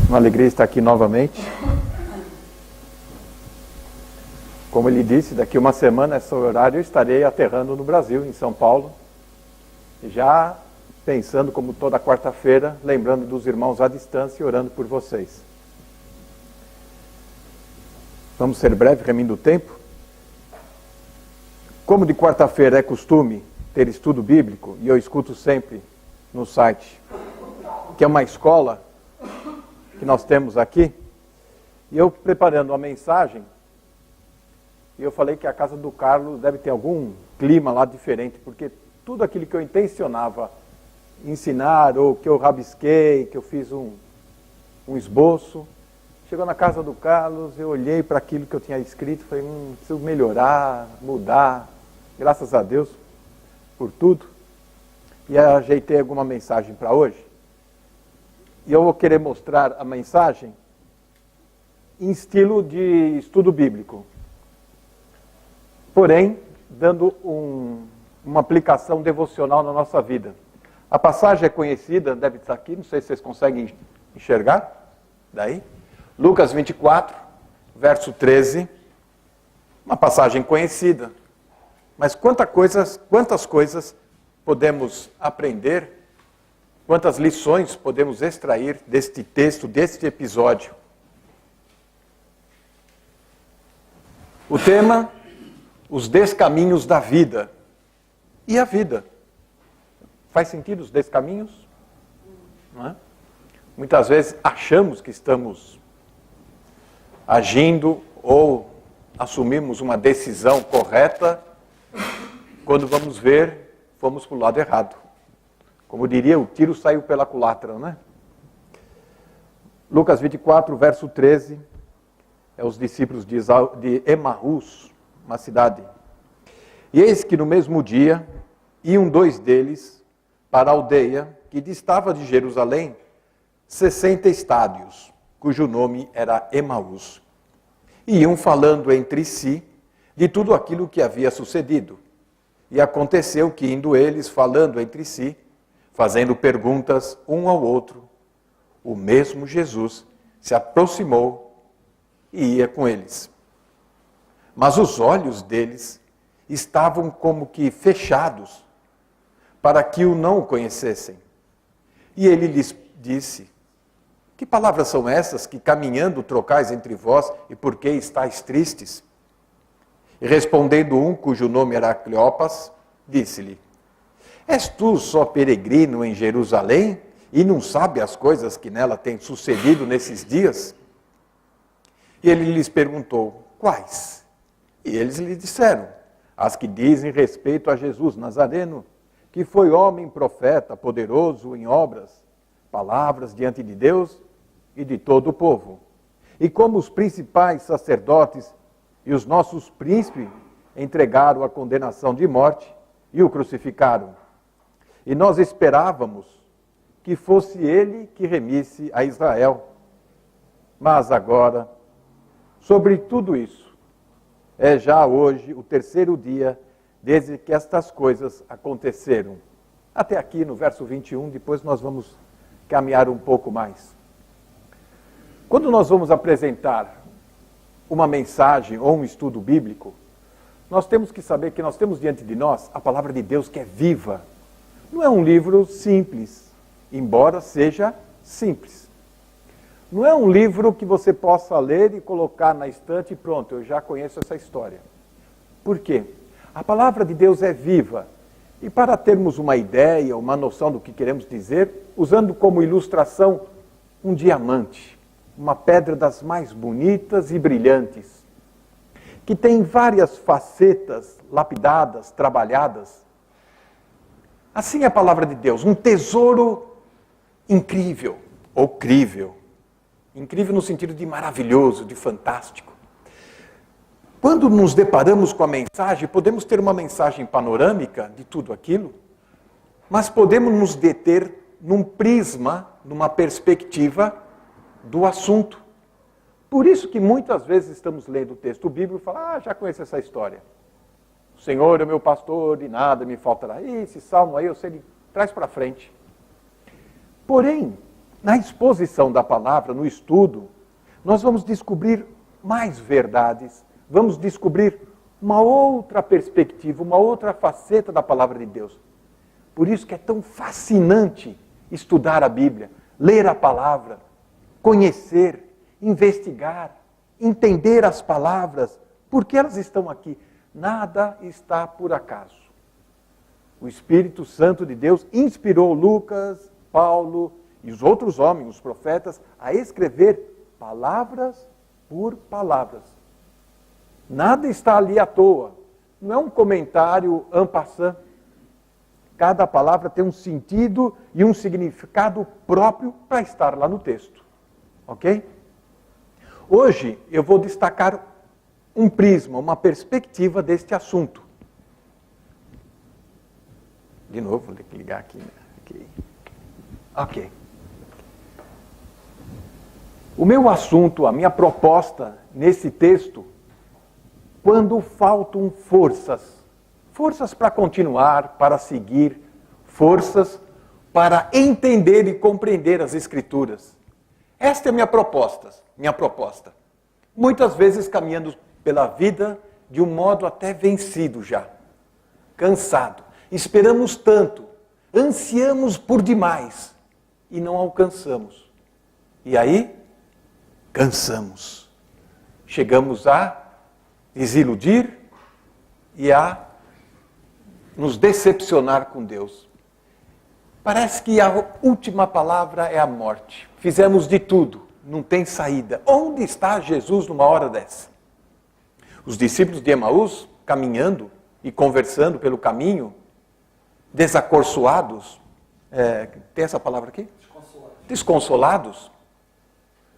Uma alegria estar aqui novamente. Como ele disse, daqui uma semana, esse horário, eu estarei aterrando no Brasil, em São Paulo. Já pensando, como toda quarta-feira, lembrando dos irmãos à distância e orando por vocês. Vamos ser breve, remindo o tempo. Como de quarta-feira é costume ter estudo bíblico, e eu escuto sempre no site, que é uma escola que nós temos aqui, e eu preparando a mensagem, e eu falei que a casa do Carlos deve ter algum clima lá diferente, porque tudo aquilo que eu intencionava ensinar, ou que eu rabisquei, que eu fiz um esboço, chegou na casa do Carlos, eu olhei para aquilo que eu tinha escrito, falei, preciso melhorar, mudar, graças a Deus por tudo, e ajeitei alguma mensagem para hoje. E eu vou querer mostrar a mensagem em estilo de estudo bíblico. Porém, dando uma aplicação devocional na nossa vida. A passagem é conhecida, deve estar aqui, não sei se vocês conseguem enxergar. Daí, Lucas 24, verso 13. Uma passagem conhecida. Mas quantas coisas podemos aprender, quantas lições podemos extrair deste texto, deste episódio. O tema, os descaminhos da vida. E a vida? Faz sentido os descaminhos? Não é? Muitas vezes achamos que estamos agindo ou assumimos uma decisão correta, quando vamos ver, fomos para o lado errado. Como diria, o tiro saiu pela culatra, né? Lucas 24, verso 13, é os discípulos de Emaús, uma cidade. E eis que no mesmo dia, iam dois deles para a aldeia que distava de Jerusalém 60 estádios, cujo nome era Emaús. E iam falando entre si de tudo aquilo que havia sucedido. E aconteceu que, indo eles falando entre si, fazendo perguntas um ao outro, o mesmo Jesus se aproximou e ia com eles. Mas os olhos deles estavam como que fechados, para que o não conhecessem. E ele lhes disse, que palavras são essas que caminhando trocais entre vós, e por que estáis tristes? E respondendo um, cujo nome era Cleopas, disse-lhe, és tu só peregrino em Jerusalém e não sabe as coisas que nela têm sucedido nesses dias? E ele lhes perguntou, quais? E eles lhe disseram, as que dizem respeito a Jesus Nazareno, que foi homem, profeta, poderoso em obras, palavras diante de Deus e de todo o povo. E como os principais sacerdotes e os nossos príncipes entregaram a condenação de morte e o crucificaram. E nós esperávamos que fosse ele que remisse a Israel. Mas agora, sobre tudo isso, é já hoje o terceiro dia desde que estas coisas aconteceram. Até aqui no verso 21, depois nós vamos caminhar um pouco mais. Quando nós vamos apresentar uma mensagem ou um estudo bíblico, nós temos que saber que nós temos diante de nós a palavra de Deus que é viva. Não é um livro simples, embora seja simples. Não é um livro que você possa ler e colocar na estante e pronto, eu já conheço essa história. Por quê? A palavra de Deus é viva. E para termos uma ideia, uma noção do que queremos dizer, usando como ilustração um diamante, uma pedra das mais bonitas e brilhantes, que tem várias facetas lapidadas, trabalhadas. Assim é a palavra de Deus, um tesouro incrível, ou crível. Incrível no sentido de maravilhoso, de fantástico. Quando nos deparamos com a mensagem, podemos ter uma mensagem panorâmica de tudo aquilo, mas podemos nos deter num prisma, numa perspectiva do assunto. Por isso que muitas vezes estamos lendo o texto bíblico e falamos, já conheço essa história. O Senhor é meu pastor e nada me faltará. Esse salmo aí eu sei, ele traz para frente. Porém, Na exposição da palavra, no estudo, nós vamos descobrir mais verdades, vamos descobrir uma outra perspectiva, uma outra faceta da palavra de Deus. Por isso que é tão fascinante estudar a Bíblia, ler a palavra, conhecer, investigar, entender as palavras, porque elas estão aqui. Nada está por acaso. O Espírito Santo de Deus inspirou Lucas, Paulo e os outros homens, os profetas, a escrever palavras por palavras. Nada está ali à toa. Não é um comentário en passant. Cada palavra tem um sentido e um significado próprio para estar lá no texto. Ok? Hoje eu vou destacar um prisma, uma perspectiva deste assunto. De novo, vou ter que ligar aqui. Ok. O meu assunto, a minha proposta nesse texto, quando faltam forças para continuar, para seguir, forças para entender e compreender as Escrituras. Esta é a minha proposta. Muitas vezes caminhando pela vida de um modo até vencido já, cansado. Esperamos tanto, ansiamos por demais e não alcançamos. E aí, cansamos. Chegamos a desiludir e a nos decepcionar com Deus. Parece que a última palavra é a morte. Fizemos de tudo, não tem saída. Onde está Jesus numa hora dessa? Os discípulos de Emaús, caminhando e conversando pelo caminho, desacorçoados, tem essa palavra aqui? Desconsolados,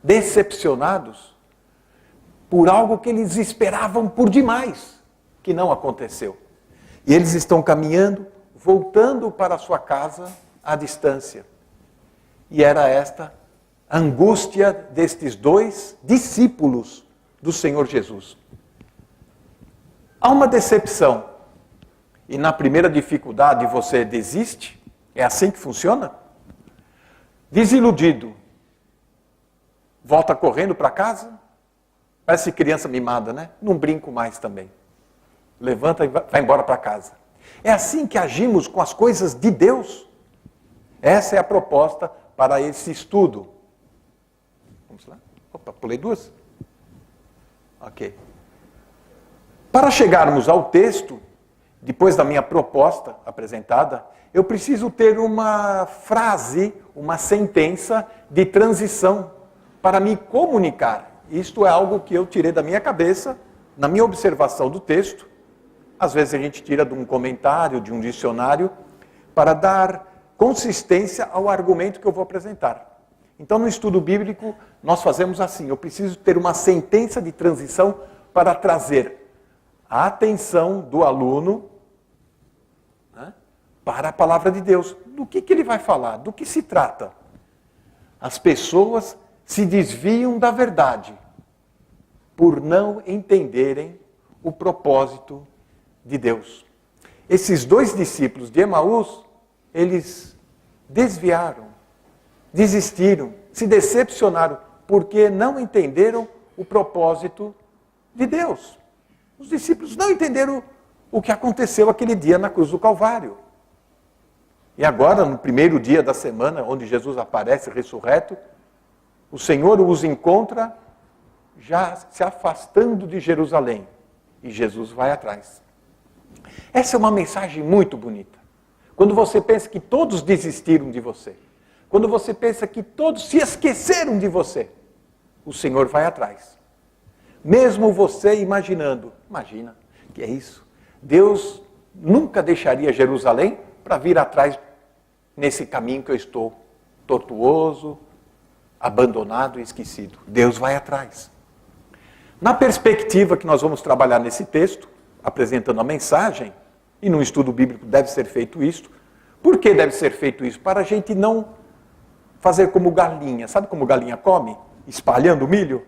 decepcionados, por algo que eles esperavam por demais, que não aconteceu. E eles estão caminhando, voltando para a sua casa à distância. E era esta a angústia destes dois discípulos do Senhor Jesus. Há uma decepção. E na primeira dificuldade você desiste? É assim que funciona? Desiludido. Volta correndo para casa? Parece criança mimada, né? Não brinco mais também. Levanta e vai embora para casa. É assim que agimos com as coisas de Deus? Essa é a proposta para esse estudo. Vamos lá? Opa, pulei duas? Ok. Para chegarmos ao texto, depois da minha proposta apresentada, eu preciso ter uma frase, uma sentença de transição para me comunicar. Isto é algo que eu tirei da minha cabeça, na minha observação do texto. Às vezes a gente tira de um comentário, de um dicionário, para dar consistência ao argumento que eu vou apresentar. Então, no estudo bíblico, nós fazemos assim. Eu preciso ter uma sentença de transição para trazer a atenção do aluno, né, para a palavra de Deus. Do que ele vai falar? Do que se trata? As pessoas se desviam da verdade por não entenderem o propósito de Deus. Esses dois discípulos de Emaús, eles desviaram, desistiram, se decepcionaram, porque não entenderam o propósito de Deus. Os discípulos não entenderam o que aconteceu aquele dia na cruz do Calvário. E agora, no primeiro dia da semana, onde Jesus aparece ressurreto, o Senhor os encontra já se afastando de Jerusalém. E Jesus vai atrás. Essa é uma mensagem muito bonita. Quando você pensa que todos desistiram de você, quando você pensa que todos se esqueceram de você, o Senhor vai atrás. Mesmo você imaginando, imagina, que é isso? Deus nunca deixaria Jerusalém para vir atrás nesse caminho que eu estou, tortuoso, abandonado e esquecido. Deus vai atrás. Na perspectiva que nós vamos trabalhar nesse texto, apresentando a mensagem, e no estudo bíblico deve ser feito isso. Por que deve ser feito isso? Para a gente não fazer como galinha. Sabe como galinha come? Espalhando milho?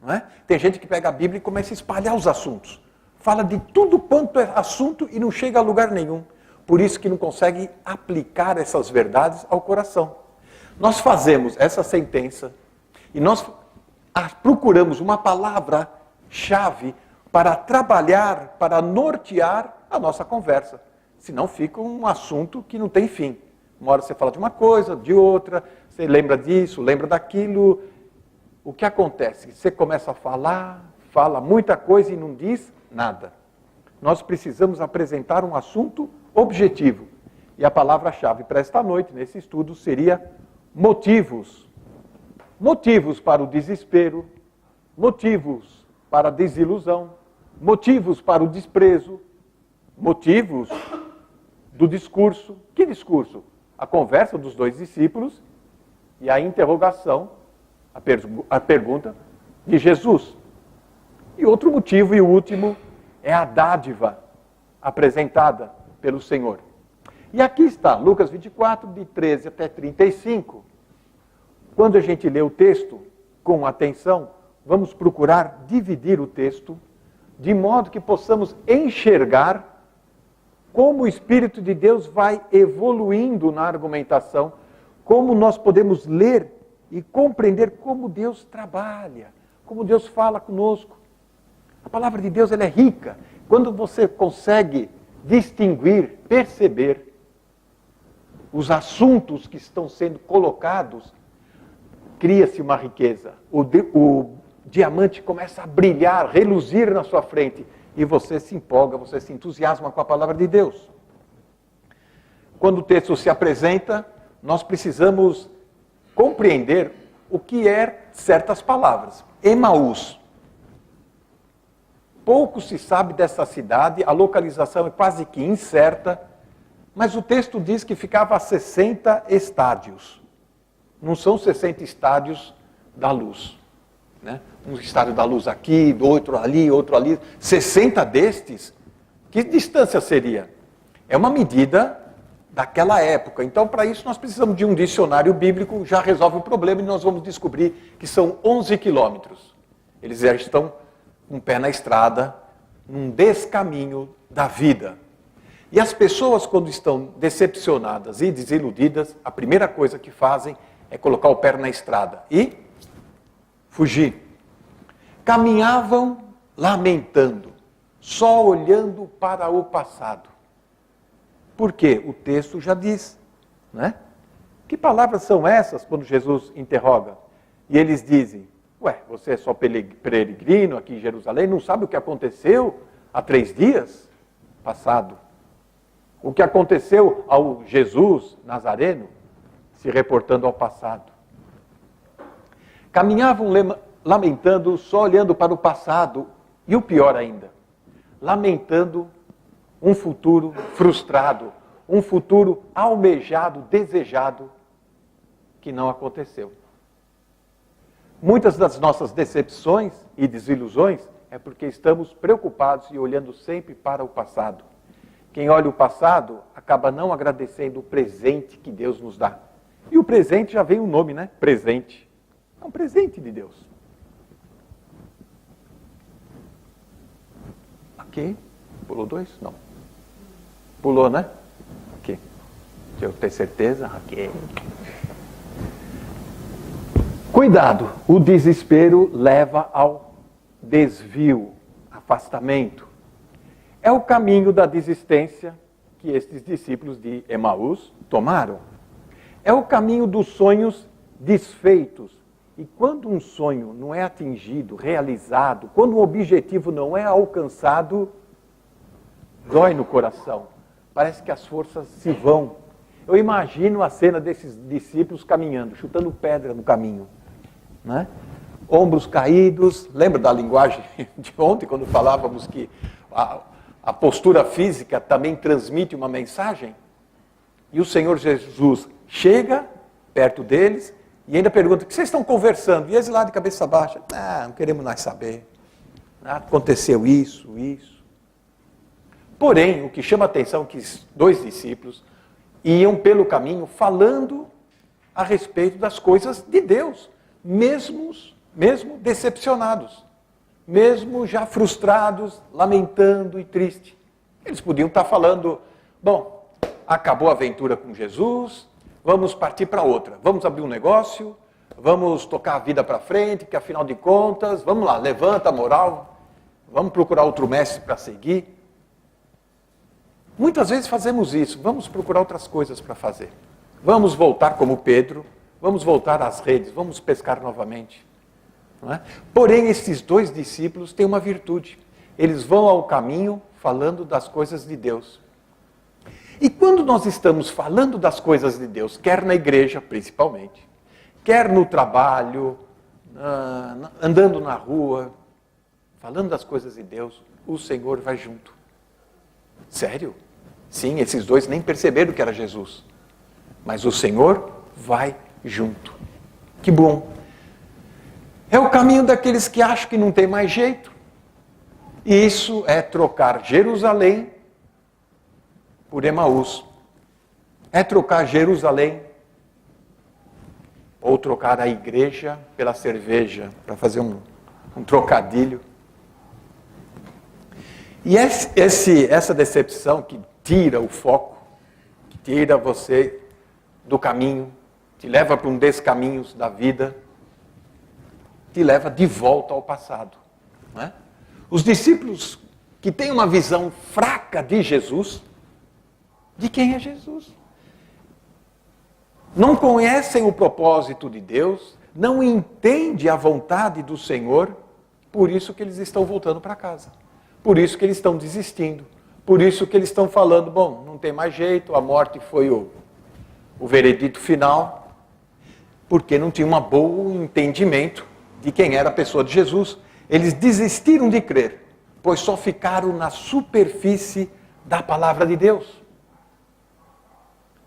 Não é? Tem gente que pega a Bíblia e começa a espalhar os assuntos. Fala de tudo quanto é assunto e não chega a lugar nenhum. Por isso que não consegue aplicar essas verdades ao coração. nós fazemos essa sentença e nós procuramos uma palavra-chave para trabalhar, para nortear a nossa conversa. Senão fica um assunto que não tem fim. Uma hora você fala de uma coisa, de outra, você lembra disso, lembra daquilo. O que acontece? Você começa a falar, fala muita coisa e não diz nada. Nós precisamos apresentar um assunto objetivo. E a palavra-chave para esta noite, nesse estudo, seria motivos. Motivos para o desespero, motivos para a desilusão, motivos para o desprezo, motivos do discurso. Que discurso? A conversa dos dois discípulos e a interrogação, a pergunta de Jesus. E outro motivo, e o último, é a dádiva apresentada pelo Senhor. E aqui está, Lucas 24, de 13 até 35. Quando a gente lê o texto com atenção, vamos procurar dividir o texto de modo que possamos enxergar como o Espírito de Deus vai evoluindo na argumentação, como nós podemos ler e compreender como Deus trabalha, como Deus fala conosco. A palavra de Deus ela é rica. Quando você consegue distinguir, perceber os assuntos que estão sendo colocados, cria-se uma riqueza. O diamante começa a brilhar, reluzir na sua frente. E você se empolga, você se entusiasma com a palavra de Deus. Quando o texto se apresenta, nós precisamos compreender o que é certas palavras. Emaús. Pouco se sabe dessa cidade, a localização é quase que incerta, mas o texto diz que ficava a 60 estádios. Não são 60 estádios da luz. Né? Um estádio da luz aqui, outro ali, 60 destes, que distância seria? É uma medida daquela época. Então, para isso, nós precisamos de um dicionário bíblico, já resolve o problema, e nós vamos descobrir que são 11 quilômetros. Eles já estão com o pé na estrada, num descaminho da vida. E as pessoas, quando estão decepcionadas e desiludidas, a primeira coisa que fazem é colocar o pé na estrada e fugir. Caminhavam lamentando, só olhando para o passado. Por quê? O texto já diz, né? Que palavras são essas quando Jesus interroga? E eles dizem, você é só peregrino aqui em Jerusalém, não sabe o que aconteceu há 3 dias passado? O que aconteceu ao Jesus Nazareno, se reportando ao passado. Caminhavam lamentando, só olhando para o passado, e o pior ainda, lamentando um futuro frustrado, um futuro almejado, desejado, que não aconteceu. Muitas das nossas decepções e desilusões é porque estamos preocupados e olhando sempre para o passado. Quem olha o passado acaba não agradecendo o presente que Deus nos dá. E o presente já vem o nome, né? Presente. É um presente de Deus. Aqui. Pulou 2? Não. Pulou, né? Aqui. Deixa eu ter certeza. Aqui. Cuidado. O desespero leva ao desvio, afastamento. É o caminho da desistência que estes discípulos de Emaús tomaram. É o caminho dos sonhos desfeitos. E quando um sonho não é atingido, realizado, quando um objetivo não é alcançado, dói no coração. Parece que as forças se vão. Eu imagino a cena desses discípulos caminhando, chutando pedra no caminho. Né? Ombros caídos. Lembra da linguagem de ontem, quando falávamos que a postura física também transmite uma mensagem? E o Senhor Jesus chega perto deles e ainda pergunta, o que vocês estão conversando? E eles lá de cabeça baixa, não queremos nós saber. Aconteceu isso. Porém, o que chama a atenção é que os 2 discípulos iam pelo caminho falando a respeito das coisas de Deus, mesmo decepcionados, mesmo já frustrados, lamentando e tristes. Eles podiam estar falando, bom, acabou a aventura com Jesus, vamos partir para outra. Vamos abrir um negócio, vamos tocar a vida para frente, que afinal de contas, vamos lá, levanta a moral, vamos procurar outro mestre para seguir. Muitas vezes fazemos isso, vamos procurar outras coisas para fazer. Vamos voltar como Pedro, vamos voltar às redes, vamos pescar novamente. Não é? Porém, esses dois discípulos têm uma virtude. Eles vão ao caminho falando das coisas de Deus. E quando nós estamos falando das coisas de Deus, quer na igreja, principalmente, quer no trabalho, andando na rua, falando das coisas de Deus, o Senhor vai junto. Sério? Sim, esses dois nem perceberam que era Jesus. Mas o Senhor vai junto. Que bom. É o caminho daqueles que acham que não tem mais jeito. E isso é trocar Jerusalém por Emaús. É trocar Jerusalém ou trocar a igreja pela cerveja, para fazer um trocadilho. E essa decepção que tira o foco, que tira você do caminho, te leva para um descaminhos da vida, te leva de volta ao passado. Não é? Os discípulos que têm uma visão fraca de Jesus, de quem é Jesus, não conhecem o propósito de Deus, não entendem a vontade do Senhor, por isso que eles estão voltando para casa, por isso que eles estão desistindo, por isso que eles estão falando, bom, não tem mais jeito, a morte foi o veredito final, porque não tinha um bom entendimento de quem era a pessoa de Jesus. Eles desistiram de crer, pois só ficaram na superfície da palavra de Deus.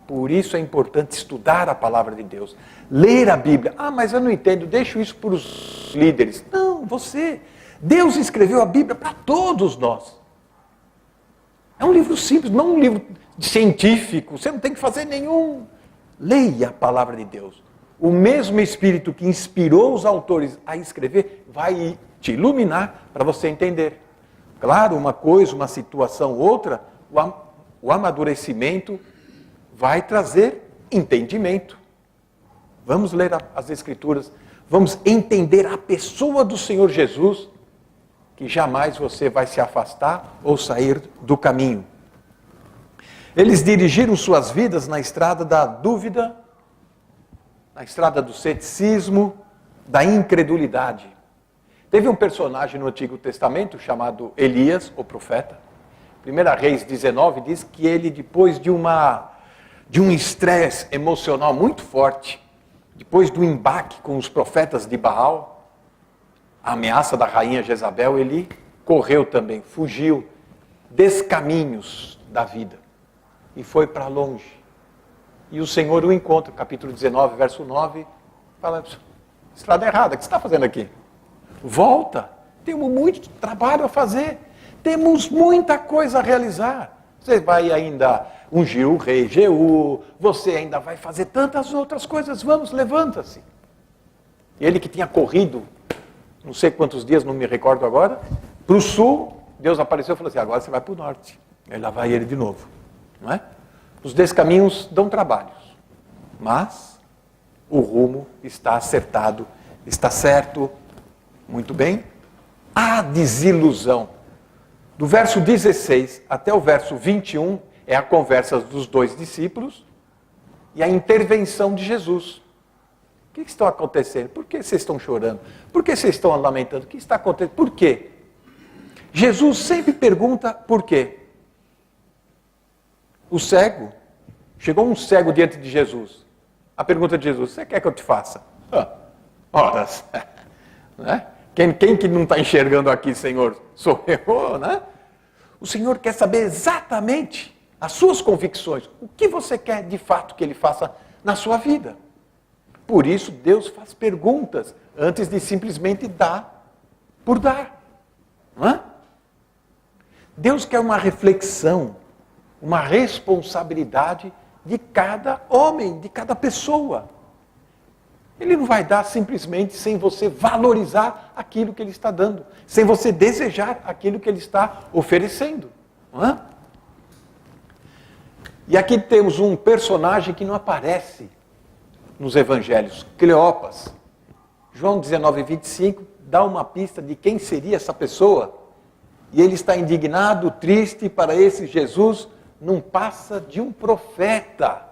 Por isso é importante estudar a palavra de Deus, ler a Bíblia. Ah, mas eu não entendo, deixo isso para os líderes. Não, você. Deus escreveu a Bíblia para todos nós. É um livro simples, não um livro científico, você não tem que fazer nenhum. Leia a palavra de Deus. O mesmo Espírito que inspirou os autores a escrever vai te iluminar para você entender. Claro, uma coisa, uma situação, outra, o amadurecimento vai trazer entendimento. Vamos ler as Escrituras, vamos entender a pessoa do Senhor Jesus, que jamais você vai se afastar ou sair do caminho. Eles dirigiram suas vidas na estrada da dúvida, na estrada do ceticismo, da incredulidade. Teve um personagem no Antigo Testamento chamado Elias, o profeta. 1 Reis 19 diz que ele, depois de um estresse emocional muito forte, depois do embate com os profetas de Baal, a ameaça da rainha Jezabel, ele correu também, fugiu, descaminhos da vida, e foi para longe. E o Senhor o encontra, capítulo 19, verso 9, fala, estrada errada, o que você está fazendo aqui? Volta, temos muito trabalho a fazer, temos muita coisa a realizar. Você vai ainda ungir o rei Jeú, você ainda vai fazer tantas outras coisas, vamos, levanta-se. Ele que tinha corrido, não sei quantos dias, não me recordo agora, para o sul, Deus apareceu e falou assim, agora você vai para o norte. Aí lá vai ele de novo, não é? Os descaminhos dão trabalhos, mas o rumo está acertado, está certo, muito bem. A desilusão. Do verso 16 até o verso 21 é a conversa dos dois discípulos e a intervenção de Jesus. O que está acontecendo? Por que vocês estão chorando? Por que vocês estão lamentando? O que está acontecendo? Por quê? Jesus sempre pergunta por quê. O cego, chegou um cego diante de Jesus. A pergunta de Jesus, você quer que eu te faça? Horas. Né? Quem que não está enxergando aqui, Senhor? Sou eu, né? O Senhor quer saber exatamente as suas convicções. O que você quer de fato que Ele faça na sua vida? Por isso, Deus faz perguntas antes de simplesmente dar por dar. Não é? Deus quer uma reflexão, uma responsabilidade de cada homem, de cada pessoa. Ele não vai dar simplesmente sem você valorizar aquilo que Ele está dando, sem você desejar aquilo que Ele está oferecendo. Não é? E aqui temos um personagem que não aparece nos evangelhos, Cleopas. João 19:25 dá uma pista de quem seria essa pessoa. E ele está indignado, triste, para esse Jesus não passa de um profeta.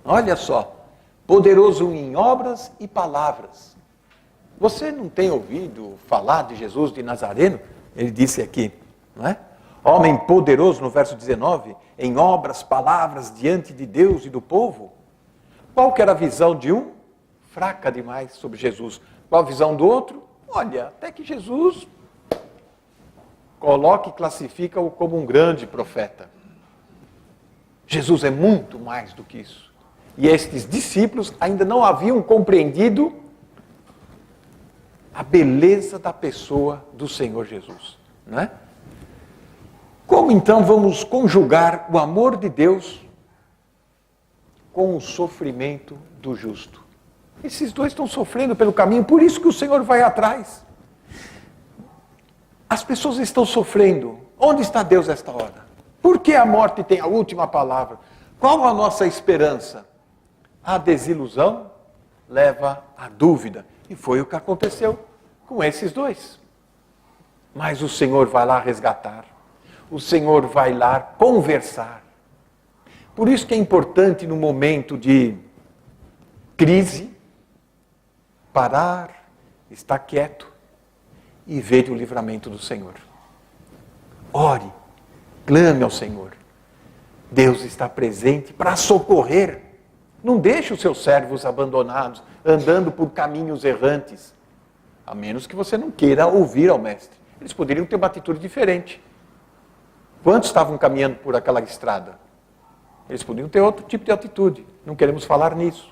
Olha só, poderoso em obras e palavras. Você não tem ouvido falar de Jesus de Nazareno? Ele disse aqui, não é? Homem poderoso, no verso 19, em obras, palavras, diante de Deus e do povo. Qual que era a visão de um? Fraca demais sobre Jesus. Qual a visão do outro? Olha, até que Jesus coloca e classifica-o como um grande profeta. Jesus é muito mais do que isso. E estes discípulos ainda não haviam compreendido a beleza da pessoa do Senhor Jesus, não é? Como então vamos conjugar o amor de Deus com o sofrimento do justo? Esses dois estão sofrendo pelo caminho, por isso que o Senhor vai atrás. As pessoas estão sofrendo. Onde está Deus esta hora? Por que a morte tem a última palavra? Qual a nossa esperança? A desilusão leva à dúvida. E foi o que aconteceu com esses dois. Mas o Senhor vai lá resgatar. O Senhor vai lá conversar. Por isso que é importante no momento de crise, parar, estar quieto e ver o livramento do Senhor. Ore, clame ao Senhor. Deus está presente para socorrer. Não deixe os seus servos abandonados, andando por caminhos errantes. A menos que você não queira ouvir ao Mestre. Eles poderiam ter uma atitude diferente. Quantos estavam caminhando por aquela estrada? Eles podiam ter outro tipo de atitude. Não queremos falar nisso.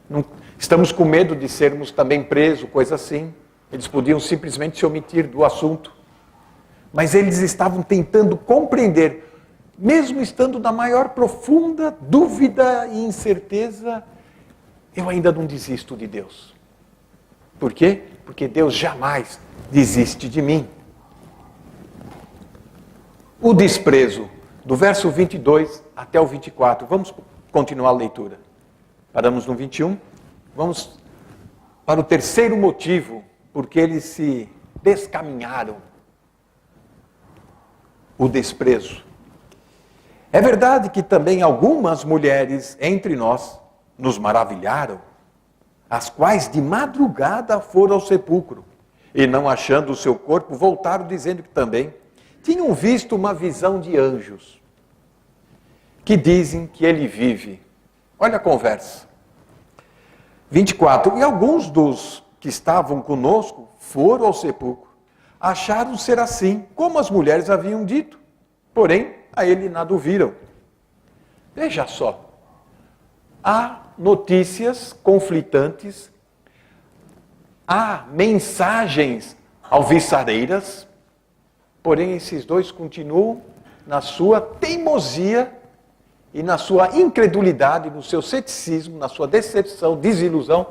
Não, estamos com medo de sermos também presos, coisa assim. Eles podiam simplesmente se omitir do assunto. Mas eles estavam tentando compreender, mesmo estando na maior profunda dúvida e incerteza, eu ainda não desisto de Deus. Por quê? Porque Deus jamais desiste de mim. O desprezo, do verso 22 até o 24. Vamos continuar a leitura. Paramos no 21. Vamos para o terceiro motivo, porque eles se descaminharam. O desprezo. É verdade que também algumas mulheres entre nós nos maravilharam, as quais de madrugada foram ao sepulcro, e não achando o seu corpo, voltaram dizendo que também tinham visto uma visão de anjos, que dizem que ele vive. Olha a conversa. 24. E alguns dos que estavam conosco foram ao sepulcro. Acharam ser assim, como as mulheres haviam dito. Porém, a ele nada ouviram. Veja só. Há notícias conflitantes, há mensagens alvissareiras, porém esses dois continuam na sua teimosia e na sua incredulidade, no seu ceticismo, na sua decepção, desilusão,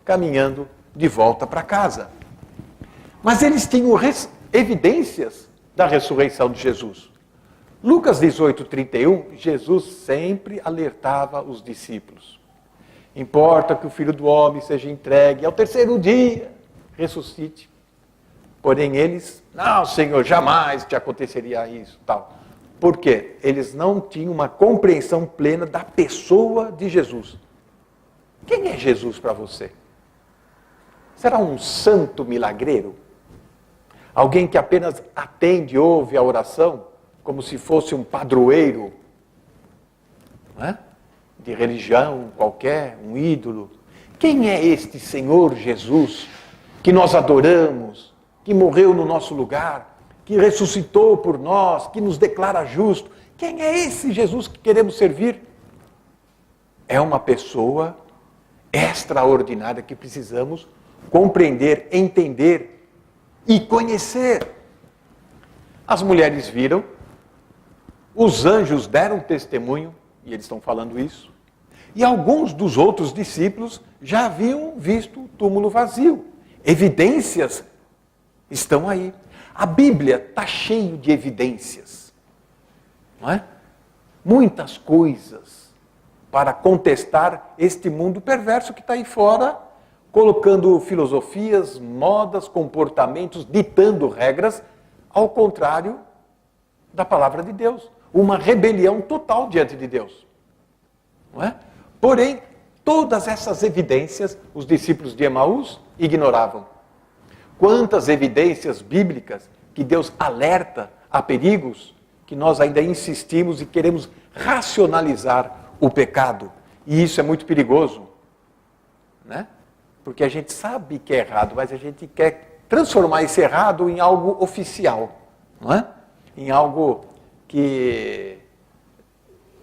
caminhando de volta para casa. Mas eles tinham evidências da ressurreição de Jesus. Lucas 18:31, Jesus sempre alertava os discípulos. Importa que o Filho do Homem seja entregue ao terceiro dia, ressuscite. Porém eles, não, Senhor, jamais te aconteceria isso, tal. Por quê? Eles não tinham uma compreensão plena da pessoa de Jesus. Quem é Jesus para você? Será um santo milagreiro? Alguém que apenas atende, ouve a oração, como se fosse um padroeiro, não é? De religião qualquer, um ídolo. Quem é este Senhor Jesus que nós adoramos, que morreu no nosso lugar, que ressuscitou por nós, que nos declara justo? Quem é esse Jesus que queremos servir? É uma pessoa extraordinária que precisamos compreender, entender e conhecer. As mulheres viram, os anjos deram testemunho, e eles estão falando isso, e alguns dos outros discípulos já haviam visto o túmulo vazio. Evidências estão aí. A Bíblia está cheia de evidências, não é? muitas coisas para contestar este mundo perverso que está aí fora, colocando filosofias, modas, comportamentos, ditando regras, ao contrário da palavra de Deus. Uma rebelião total diante de Deus. Não é? Porém, todas essas evidências os discípulos de Emaús ignoravam. Quantas evidências bíblicas que Deus alerta a perigos que nós ainda insistimos e queremos racionalizar o pecado. E isso é muito perigoso, né? Porque a gente sabe que é errado, mas a gente quer transformar esse errado em algo oficial, não é? Em algo que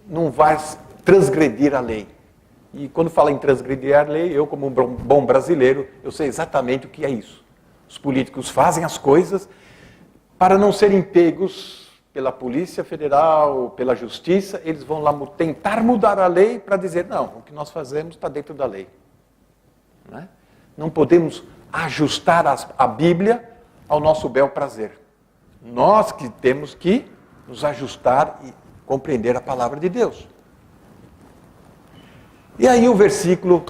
não vai transgredir a lei. E quando fala em transgredir a lei, eu como um bom brasileiro, eu sei exatamente o que é isso. Os políticos fazem as coisas para não serem pegos pela Polícia Federal, pela Justiça, eles vão lá tentar mudar a lei para dizer, não, o que nós fazemos está dentro da lei. Não é? Não podemos ajustar a Bíblia ao nosso bel prazer. Nós que temos que nos ajustar e compreender a palavra de Deus. E aí o versículo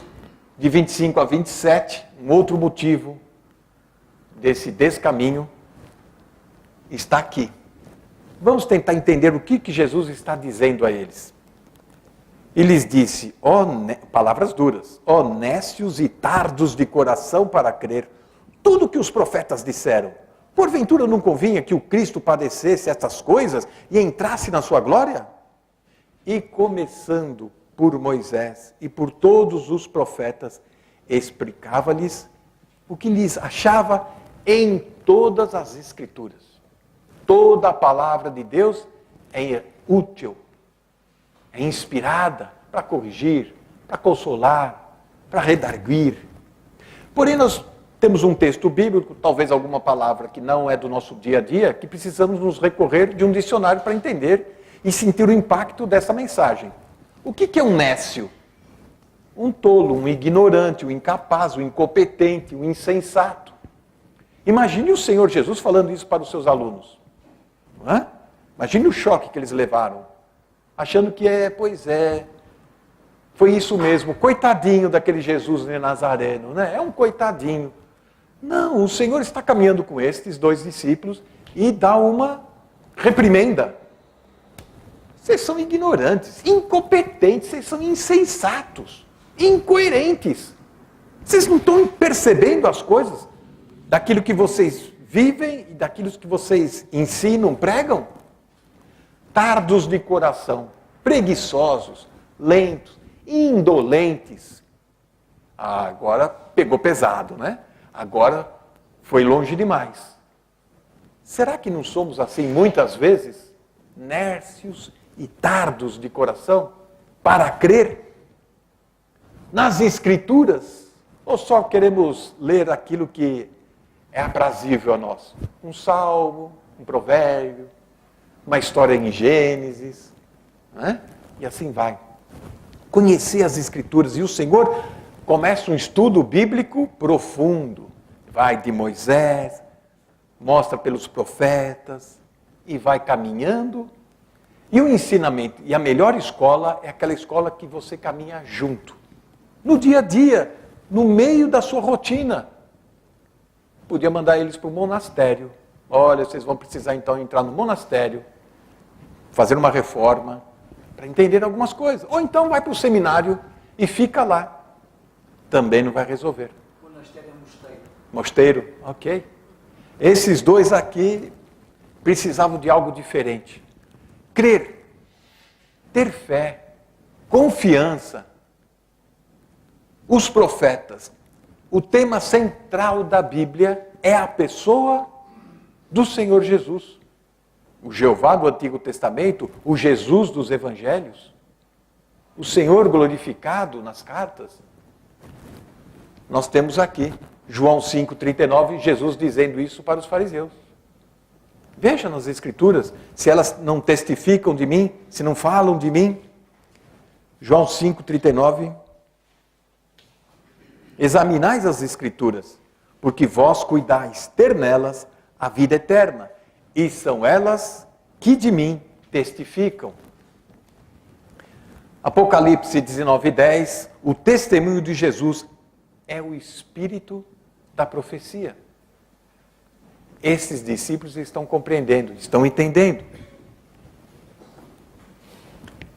de 25 a 27, um outro motivo desse descaminho, está aqui. Vamos tentar entender o que Jesus está dizendo a eles. E lhes disse, palavras duras, ó nécios e tardos de coração para crer, tudo que os profetas disseram. Porventura não convinha que o Cristo padecesse estas coisas e entrasse na sua glória? E começando por Moisés e por todos os profetas, explicava-lhes o que lhes achava em todas as Escrituras. Toda a palavra de Deus é útil, é inspirada para corrigir, para consolar, para redarguir. Porém, nós temos um texto bíblico, talvez alguma palavra que não é do nosso dia a dia, que precisamos nos recorrer de um dicionário para entender e sentir o impacto dessa mensagem. O que é um nécio? Um tolo, um ignorante, um incapaz, um incompetente, um insensato. Imagine o Senhor Jesus falando isso para os seus alunos. Não é? Imagine o choque que eles levaram, achando que foi isso mesmo, coitadinho daquele Jesus de Nazareno, né? É um coitadinho. Não, o Senhor está caminhando com estes dois discípulos e dá uma reprimenda. Vocês são ignorantes, incompetentes, vocês são insensatos, incoerentes. Vocês não estão percebendo as coisas daquilo que vocês vivem e daquilo que vocês ensinam, pregam? Tardos de coração, preguiçosos, lentos, indolentes. Agora pegou pesado, né? Agora foi longe demais. Será que não somos assim muitas vezes? Nércios e tardos de coração para crer nas Escrituras? Ou só queremos ler aquilo que é aprazível a nós? Um salmo, um provérbio, uma história em Gênesis, né? E assim vai. Conhecer as Escrituras. E o Senhor começa um estudo bíblico profundo. Vai de Moisés, mostra pelos profetas, e vai caminhando. E o ensinamento, e a melhor escola é aquela escola que você caminha junto. No dia a dia, no meio da sua rotina. Podia mandar eles para o monastério. Olha, vocês vão precisar então entrar no monastério, fazer uma reforma, para entender algumas coisas. Ou então vai para o seminário e fica lá. Também não vai resolver. Monastério é mosteiro. Mosteiro, ok. Esses dois aqui precisavam de algo diferente. Crer, ter fé, confiança. Os profetas, o tema central da Bíblia é a pessoa do Senhor Jesus. O Jeová do Antigo Testamento, o Jesus dos Evangelhos, o Senhor glorificado nas cartas. Nós temos aqui, João 5,39, Jesus dizendo isso para os fariseus. Veja nas Escrituras, se elas não testificam de mim, se não falam de mim. João 5,39. Examinais as Escrituras, porque vós cuidais ter nelas a vida eterna, e são elas que de mim testificam. Apocalipse 19:10, o testemunho de Jesus é o espírito da profecia. Esses discípulos estão compreendendo, estão entendendo.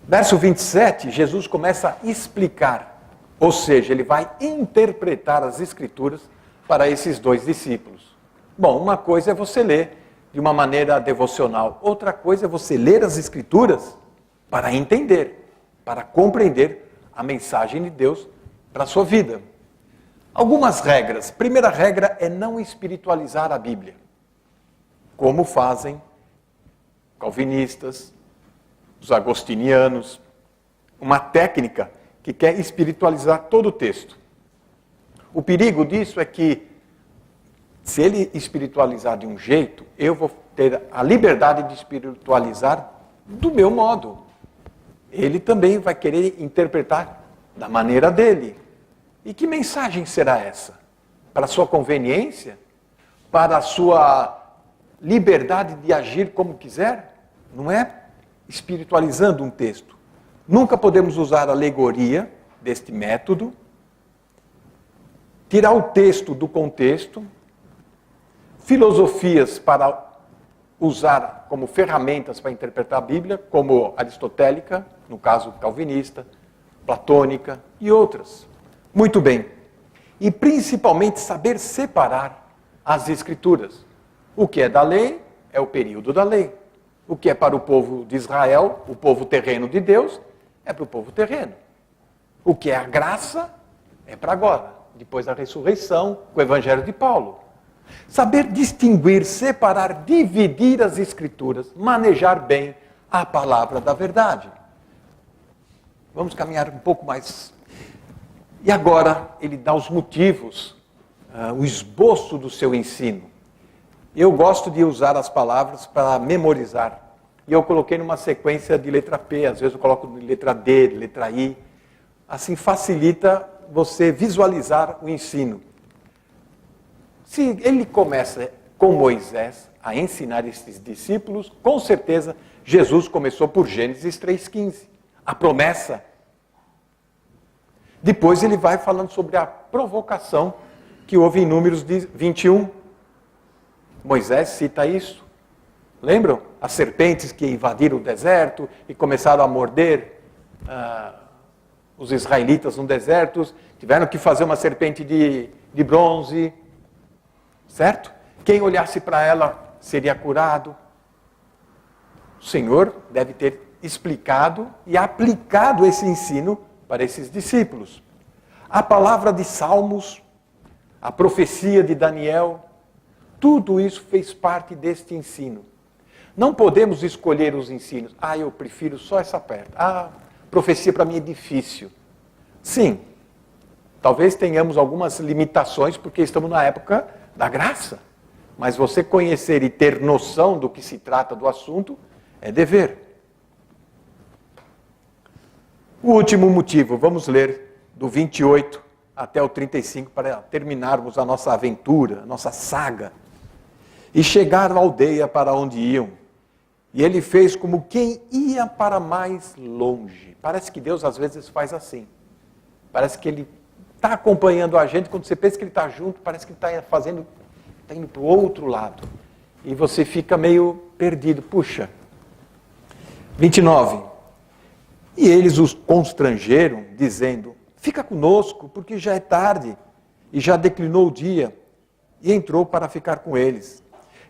Verso 27, Jesus começa a explicar, ou seja, ele vai interpretar as Escrituras para esses dois discípulos. Bom, uma coisa é você ler de uma maneira devocional, outra coisa é você ler as Escrituras para entender, para compreender a mensagem de Deus para a sua vida. Algumas regras. Primeira regra é não espiritualizar a Bíblia, como fazem calvinistas, os agostinianos, uma técnica que quer espiritualizar todo o texto. O perigo disso é que, se ele espiritualizar de um jeito, eu vou ter a liberdade de espiritualizar do meu modo. Ele também vai querer interpretar da maneira dele. E que mensagem será essa? Para a sua conveniência? Para a sua liberdade de agir como quiser? Não é espiritualizando um texto. Nunca podemos usar alegoria deste método, tirar o texto do contexto, filosofias para usar como ferramentas para interpretar a Bíblia, como aristotélica, no caso calvinista, platônica e outras. Muito bem. E principalmente saber separar as Escrituras. O que é da lei é o período da lei. O que é para o povo de Israel, o povo terreno de Deus, é para o povo terreno. O que é a graça é para agora, depois da ressurreição, com o Evangelho de Paulo. Saber distinguir, separar, dividir as Escrituras, manejar bem a palavra da verdade. Vamos caminhar um pouco mais. E agora ele dá os motivos, o esboço do seu ensino. Eu gosto de usar as palavras para memorizar. E eu coloquei numa sequência de letra P, às vezes eu coloco de letra D, de letra I. Assim facilita você visualizar o ensino. Se ele começa com Moisés a ensinar esses discípulos, com certeza Jesus começou por Gênesis 3,15. A promessa. Depois ele vai falando sobre a provocação que houve em Números 21. Moisés cita isso. Lembram? As serpentes que invadiram o deserto e começaram a morder os israelitas no deserto. Tiveram que fazer uma serpente de bronze. Certo? Quem olhasse para ela seria curado. O Senhor deve ter explicado e aplicado esse ensino para esses discípulos. A palavra de Salmos, a profecia de Daniel, tudo isso fez parte deste ensino. Não podemos escolher os ensinos. Eu prefiro só essa parte. Profecia para mim é difícil. Sim, talvez tenhamos algumas limitações porque estamos na época da graça. Mas você conhecer e ter noção do que se trata do assunto é dever. O último motivo, vamos ler do 28 até o 35 para terminarmos a nossa aventura, a nossa saga. E chegaram à aldeia para onde iam. E ele fez como quem ia para mais longe. Parece que Deus às vezes faz assim. Parece que ele está acompanhando a gente, quando você pensa que ele está junto, parece que ele está indo para o outro lado. E você fica meio perdido. Puxa. 29. E eles os constrangeram, dizendo: fica conosco, porque já é tarde, e já declinou o dia. E entrou para ficar com eles.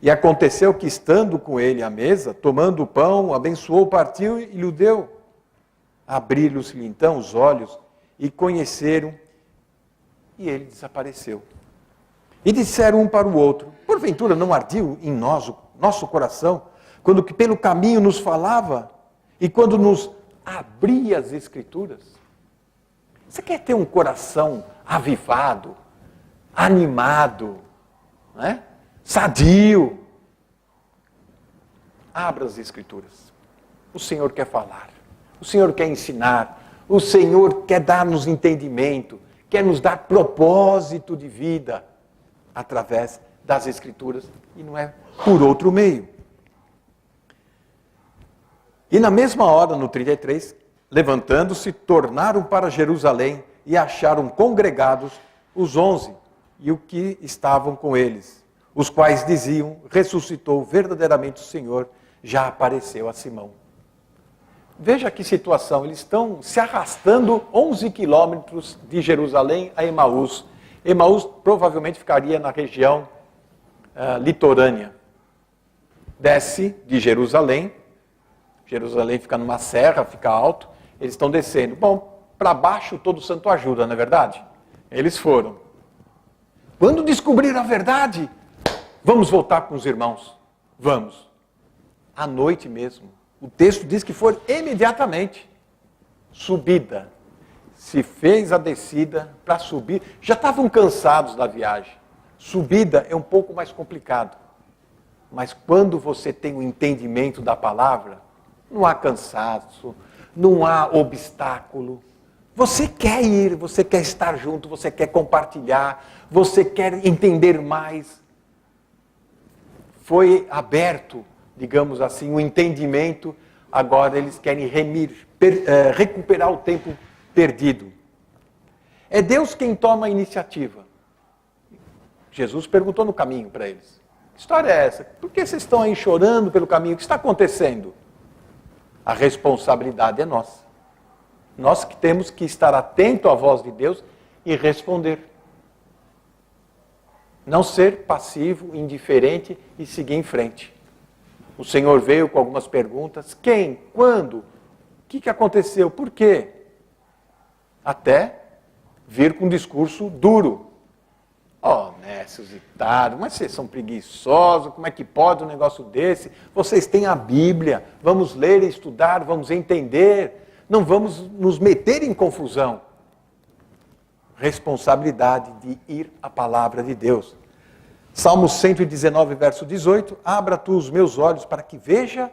E aconteceu que, estando com ele à mesa, tomando o pão, abençoou, partiu e lhe deu. Abriram-se-lhe então os olhos e conheceram, e ele desapareceu. E disseram um para o outro: porventura não ardiu em nós o nosso coração, quando que pelo caminho nos falava, e quando nos abria as Escrituras? Você quer ter um coração avivado, animado, né? Sadio? Abra as Escrituras. O Senhor quer falar, o Senhor quer ensinar, o Senhor quer dar-nos entendimento, quer nos dar propósito de vida através das Escrituras, e não é por outro meio. E na mesma hora, no 33, levantando-se, tornaram para Jerusalém e acharam congregados os 11 e o que estavam com eles, os quais diziam: ressuscitou verdadeiramente o Senhor, já apareceu a Simão. Veja que situação, eles estão se arrastando 11 quilômetros de Jerusalém a Emaús. Emaús provavelmente ficaria na região litorânea. Desce de Jerusalém, Jerusalém fica numa serra, fica alto, eles estão descendo. Bom, para baixo todo santo ajuda, não é verdade? Eles foram. Quando descobriram a verdade, vamos voltar com os irmãos. Vamos. À noite mesmo. O texto diz que foi imediatamente. Subida. Se fez a descida para subir. Já estavam cansados da viagem. Subida é um pouco mais complicado. Mas quando você tem o entendimento da palavra, não há cansaço, não há obstáculo. Você quer ir, você quer estar junto, você quer compartilhar, você quer entender mais. Foi aberto, digamos assim, o entendimento. Agora eles querem recuperar o tempo perdido. É Deus quem toma a iniciativa. Jesus perguntou no caminho para eles: que história é essa? Por que vocês estão aí chorando pelo caminho? O que está acontecendo? A responsabilidade é nossa. Nós que temos que estar atento à voz de Deus e responder. Não ser passivo, indiferente e seguir em frente. O Senhor veio com algumas perguntas. Quem? Quando? O que aconteceu? Por quê? Até vir com um discurso duro. Necessitado, mas vocês são preguiçosos, como é que pode um negócio desse? Vocês têm a Bíblia, vamos ler e estudar, vamos entender. Não vamos nos meter em confusão. Responsabilidade de ir à palavra de Deus. Salmo 119, verso 18. Abra tu os meus olhos para que veja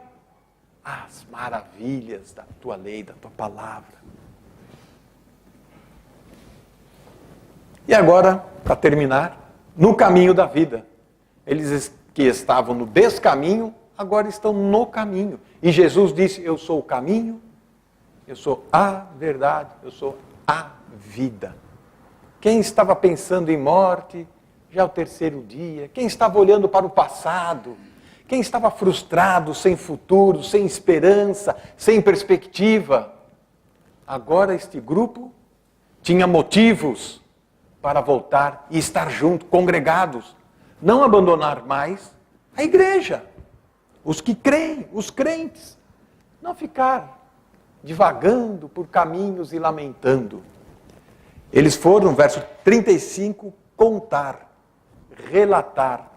as maravilhas da tua lei, da tua palavra. E agora, para terminar, no caminho da vida. Eles que estavam no descaminho, agora estão no caminho. E Jesus disse: eu sou o caminho, eu sou a verdade, eu sou a vida. Quem estava pensando em morte, já é o terceiro dia. Quem estava olhando para o passado, quem estava frustrado, sem futuro, sem esperança, sem perspectiva. Agora este grupo tinha motivos para voltar e estar junto, congregados. Não abandonar mais a igreja. Os que creem, os crentes. Não ficar divagando por caminhos e lamentando. Eles foram, verso 35, contar, relatar,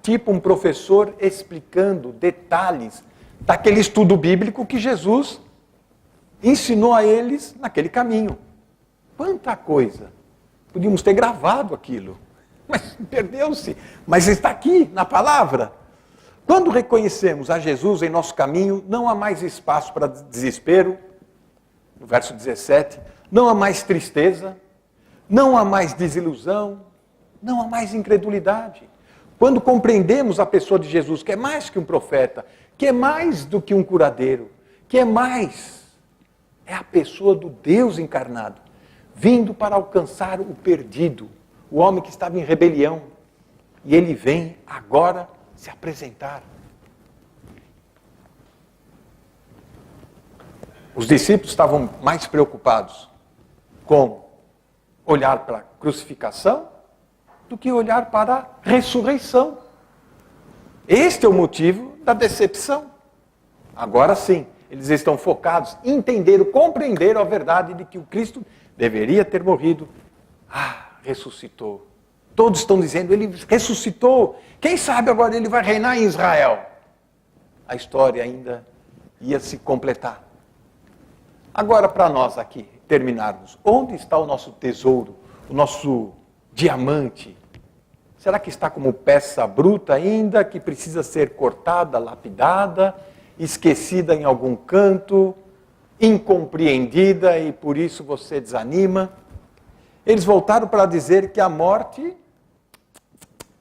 tipo um professor explicando detalhes daquele estudo bíblico que Jesus ensinou a eles naquele caminho. Quanta coisa! Podíamos ter gravado aquilo, mas perdeu-se. Mas está aqui na palavra. Quando reconhecemos a Jesus em nosso caminho, não há mais espaço para desespero. No verso 17, não há mais tristeza, não há mais desilusão, não há mais incredulidade. Quando compreendemos a pessoa de Jesus, que é mais que um profeta, que é mais do que um curadeiro, que é mais, é a pessoa do Deus encarnado, vindo para alcançar o perdido, o homem que estava em rebelião. E ele vem agora se apresentar. Os discípulos estavam mais preocupados com olhar para a crucificação do que olhar para a ressurreição. Este é o motivo da decepção. Agora sim, eles estão focados, entenderam, compreenderam a verdade de que o Cristo deveria ter morrido. Ressuscitou. Todos estão dizendo, ele ressuscitou. Quem sabe agora ele vai reinar em Israel. A história ainda ia se completar. Agora, para nós aqui, terminarmos. Onde está o nosso tesouro? O nosso diamante? Será que está como peça bruta ainda, que precisa ser cortada, lapidada, esquecida em algum canto, incompreendida e por isso você desanima? Eles voltaram para dizer que a morte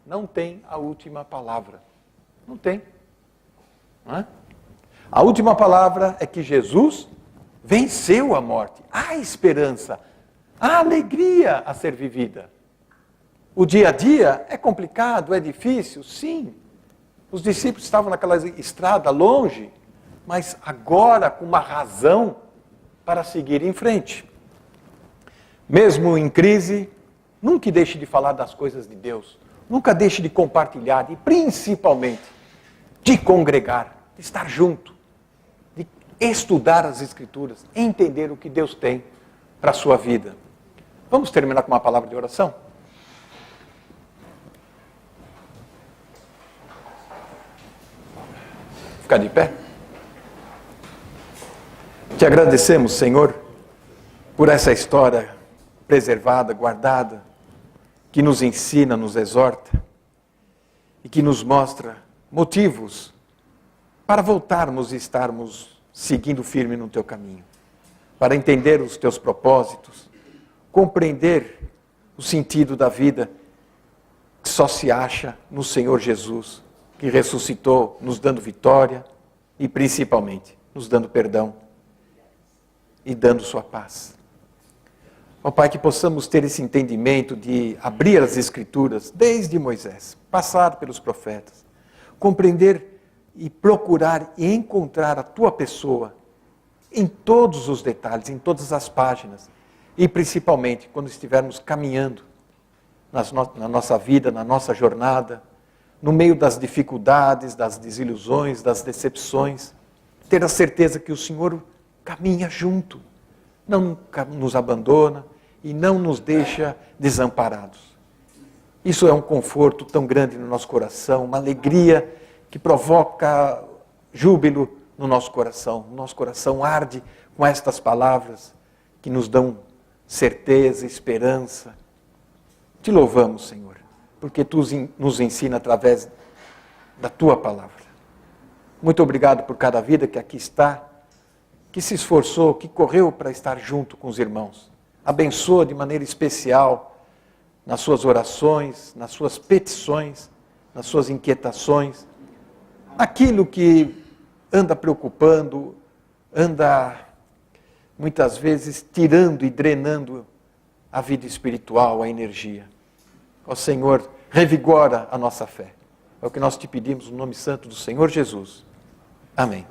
não tem a última palavra. Não tem. Não é? A última palavra é que Jesus venceu a morte. Há esperança, há alegria a ser vivida. O dia a dia é complicado, é difícil, sim. Os discípulos estavam naquela estrada longe, mas agora com uma razão para seguir em frente. Mesmo em crise, nunca deixe de falar das coisas de Deus. Nunca deixe de compartilhar e principalmente de congregar, de estar junto, de estudar as Escrituras, entender o que Deus tem para a sua vida. Vamos terminar com uma palavra de oração? Ficar de pé? Te agradecemos, Senhor, por essa história preservada, guardada, que nos ensina, nos exorta e que nos mostra motivos para voltarmos e estarmos seguindo firme no teu caminho, para entender os teus propósitos, compreender o sentido da vida que só se acha no Senhor Jesus, que ressuscitou, nos dando vitória e principalmente nos dando perdão e dando sua paz. Ó Pai, que possamos ter esse entendimento de abrir as Escrituras desde Moisés, passar pelos profetas, compreender e procurar e encontrar a Tua pessoa em todos os detalhes, em todas as páginas e principalmente quando estivermos caminhando na nossa vida, na nossa jornada, no meio das dificuldades, das desilusões, das decepções, ter a certeza que o Senhor caminha junto, não nos abandona e não nos deixa desamparados. Isso é um conforto tão grande no nosso coração, uma alegria que provoca júbilo no nosso coração. O nosso coração arde com estas palavras que nos dão certeza, esperança. Te louvamos, Senhor, porque Tu nos ensina através da Tua palavra. Muito obrigado por cada vida que aqui está, que se esforçou, que correu para estar junto com os irmãos. Abençoa de maneira especial nas suas orações, nas suas petições, nas suas inquietações, aquilo que anda preocupando, anda muitas vezes tirando e drenando a vida espiritual, a energia. Ó Senhor, revigora a nossa fé. É o que nós te pedimos no nome santo do Senhor Jesus. Amém.